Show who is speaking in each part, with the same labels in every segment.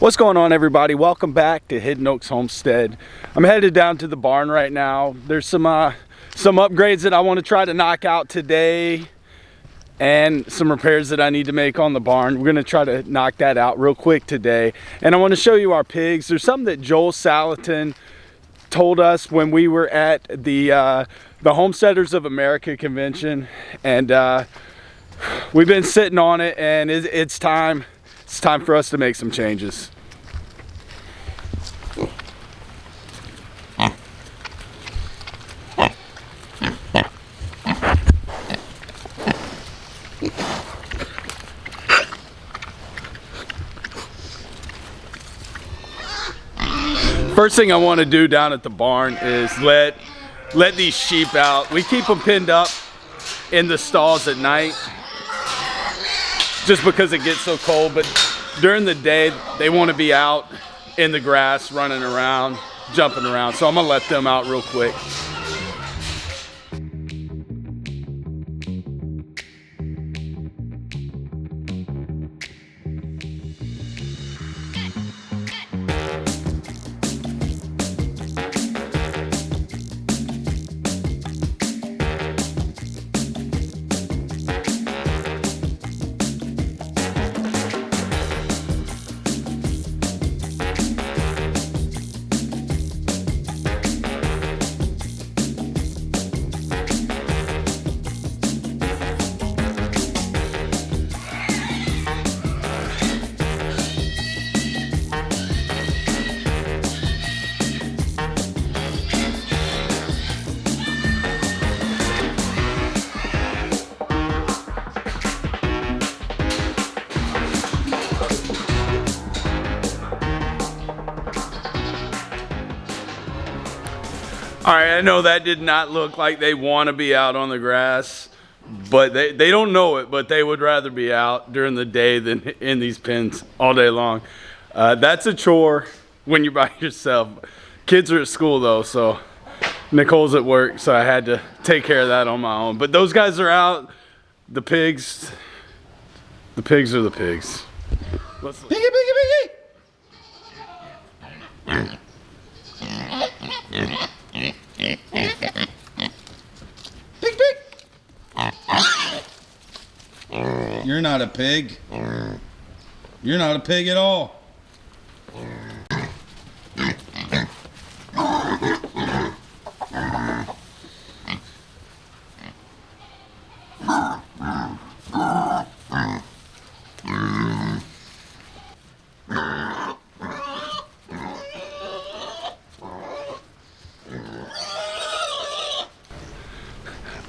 Speaker 1: What's going on, everybody? Welcome back to Hidden Oaks Homestead. I'm headed down to the barn right now. There's some upgrades that I want to try to knock out today and some repairs that I need to make on the barn. We're going to try to knock that out real quick today. And I want to show you our pigs. There's something that Joel Salatin told us when we were at the Homesteaders of America convention, and we've been sitting on it, and it's time for us to make some changes. First thing I want to do down at the barn is let these sheep out. We keep them pinned up in the stalls at night just because it gets so cold, but during the day they want to be out in the grass, running around, jumping around. So I'm gonna let them out real quick. All right, I know that did not look like they want to be out on the grass, but they don't know it, but they would rather be out during the day than in these pens all day long. That's a chore when you're by yourself. Kids are at school though, so Nicole's at work, so I had to take care of that on my own. But those guys are out. The pigs are the pigs. Piggy, piggy, piggy! Pig, pig!
Speaker 2: You're not a pig. You're not a pig at all.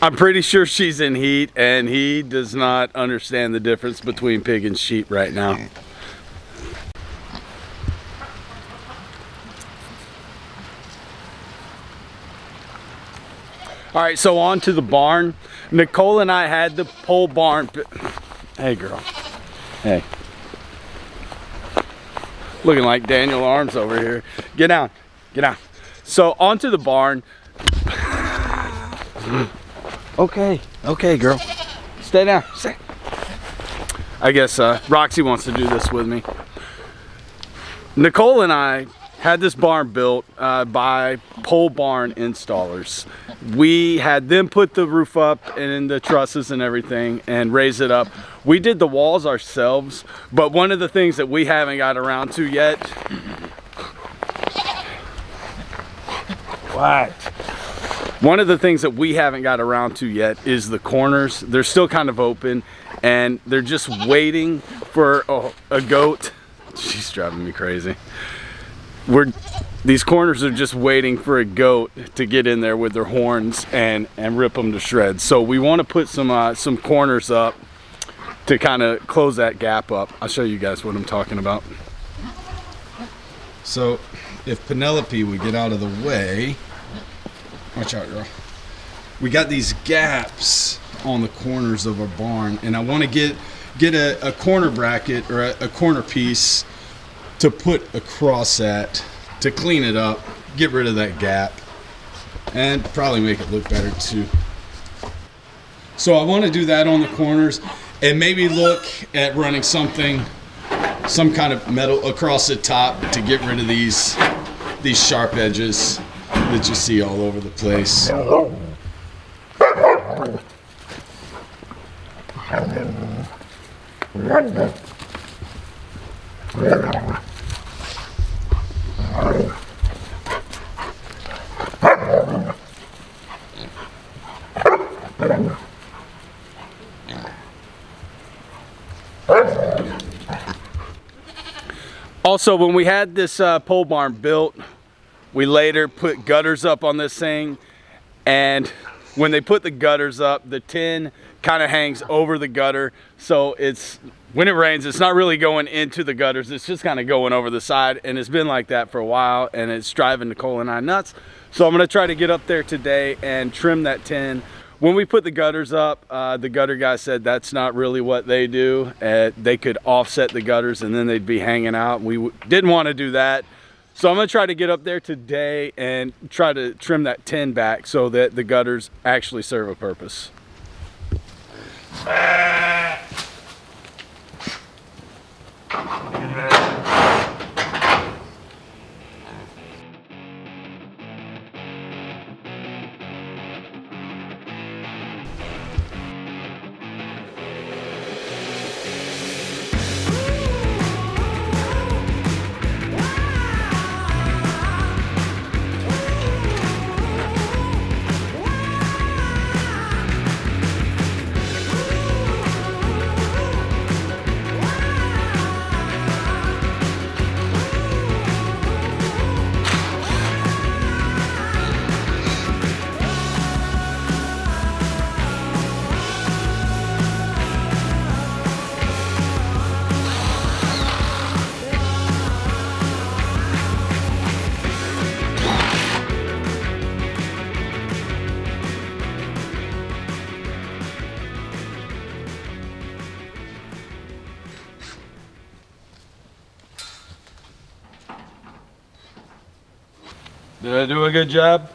Speaker 1: I'm pretty sure she's in heat, and he does not understand the difference between pig and sheep right now. All right, so on to the barn. Nicole and I had the pole barn. Hey, girl. Hey. Looking like Daniel Arms over here. Get down. Get down. So onto the barn. Okay, girl. Stay down. Stay. I guess Roxy wants to do this with me. Nicole and I had this barn built by pole barn installers. We had them put the roof up and the trusses and everything and raise it up. We did the walls ourselves, but one of the things that we haven't got around to yet. What? One of the things that we haven't got around to yet is the corners. They're still kind of open, and they're just waiting for a goat. She's driving me crazy. These corners are just waiting for a goat to get in there with their horns and rip them to shreds. So we want to put some corners up to kind of close that gap up. I'll show you guys what I'm talking about.
Speaker 2: So if Penelope would get out of the way. Watch out, girl. We got these gaps on the corners of our barn, and I want to get a corner bracket or a corner piece to put across that to clean it up, get rid of that gap, and probably make it look better too. So I want to do that on the corners, and maybe look at running something some kind of metal across the top to get rid of these sharp edges that you see all over the place.
Speaker 1: Also, when we had this pole barn built, we later put gutters up on this thing, and when they put the gutters up, the tin kind of hangs over the gutter, so it's, when it rains, it's not really going into the gutters, it's just kind of going over the side, and it's been like that for a while, and it's driving Nicole and I nuts. So I'm going to try to get up there today and trim that tin. When we put the gutters up, the gutter guy said that's not really what they do. They could offset the gutters and then they'd be hanging out. We didn't want to do that. So I'm gonna try to get up there today and try to trim that tin back so that the gutters actually serve a purpose. Did I do a good job?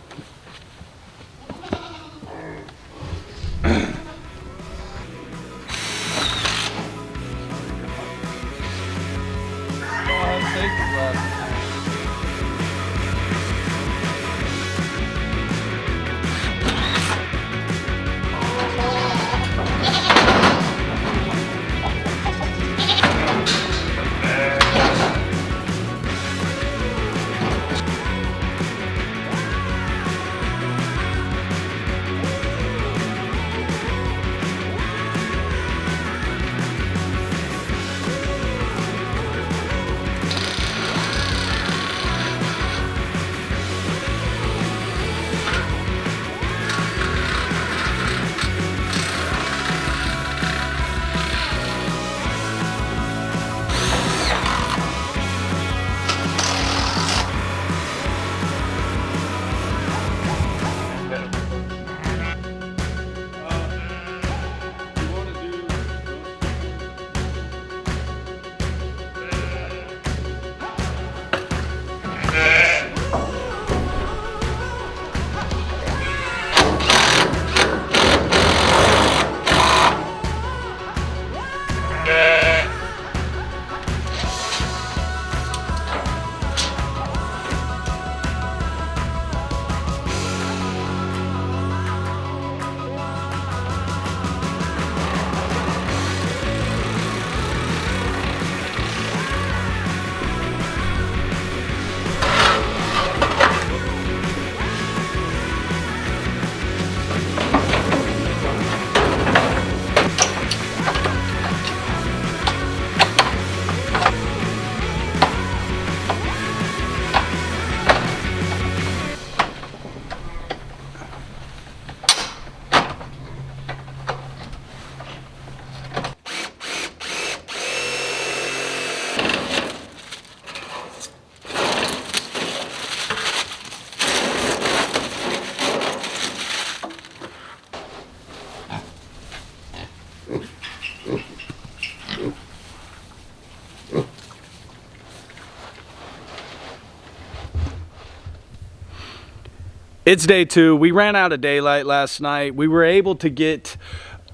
Speaker 1: It's day 2. We ran out of daylight last night. We were able to get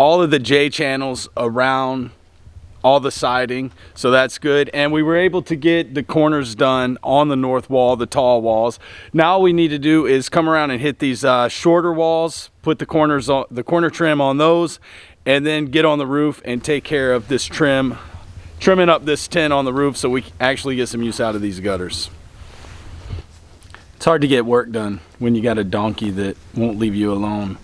Speaker 1: all of the J channels around all the siding, so that's good. And we were able to get the corners done on the north wall, the tall walls. Now all we need to do is come around and hit these shorter walls, put the corners on, the corner trim on those, and then get on the roof and take care of this trimming up this tin on the roof so we actually get some use out of these gutters. It's hard to get work done when you got a donkey that won't leave you alone.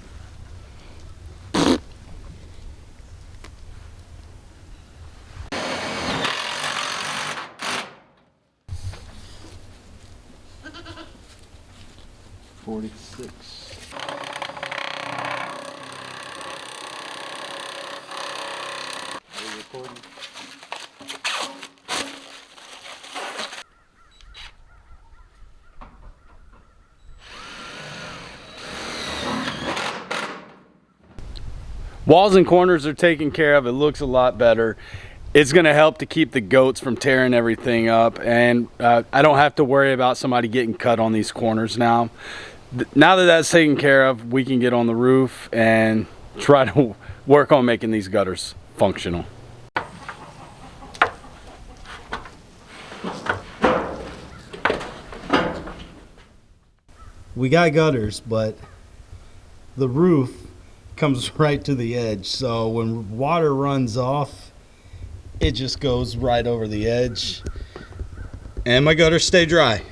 Speaker 1: Walls and corners are taken care of. It looks a lot better. It's going to help to keep the goats from tearing everything up, and I don't have to worry about somebody getting cut on these corners now. Now that that's taken care of, we can get on the roof and try to work on making these gutters functional.
Speaker 3: We got gutters, but the roof comes right to the edge, so when water runs off, it just goes right over the edge, and my gutters stay dry.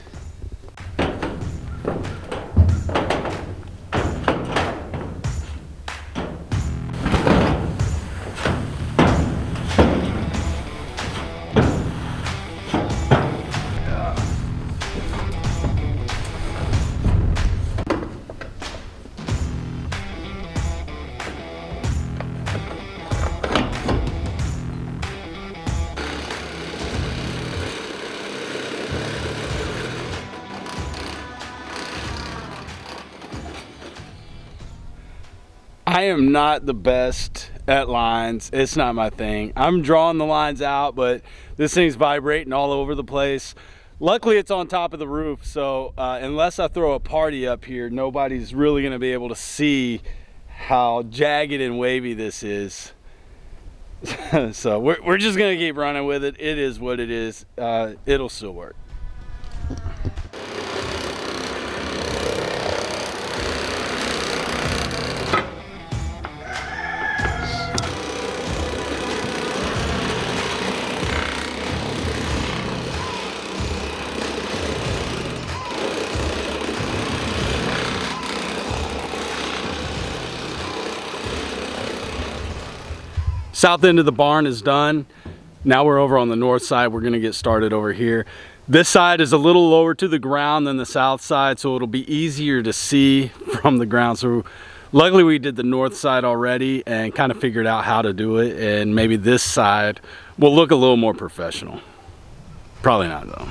Speaker 1: I am not the best at lines. It's not my thing. I'm drawing the lines out, but this thing's vibrating all over the place. Luckily, it's on top of the roof, so unless I throw a party up here, nobody's really going to be able to see how jagged and wavy this is. So we're just going to keep running with it. It is what it is. It'll still work. South end of the barn is done. Now we're over on the north side. We're gonna get started over here. This side is a little lower to the ground than the south side, so it'll be easier to see from the ground. So luckily we did the north side already and kind of figured out how to do it, and maybe this side will look a little more professional. Probably not though.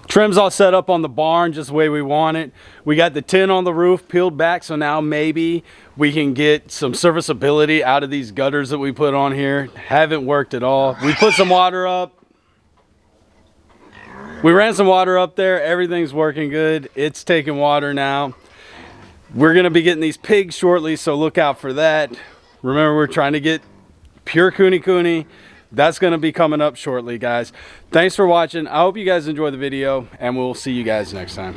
Speaker 1: Trim's all set up on the barn just the way we want it. We got the tin on the roof peeled back, so now maybe we can get some serviceability out of these gutters that we put on here. Haven't worked at all. We put some water up. We ran some water up there. Everything's working good. It's taking water now. We're gonna be getting these pigs shortly, so look out for that. Remember, we're trying to get pure kuni. That's going to be coming up shortly, guys. Thanks for watching. I hope you guys enjoy the video, and we'll see you guys next time.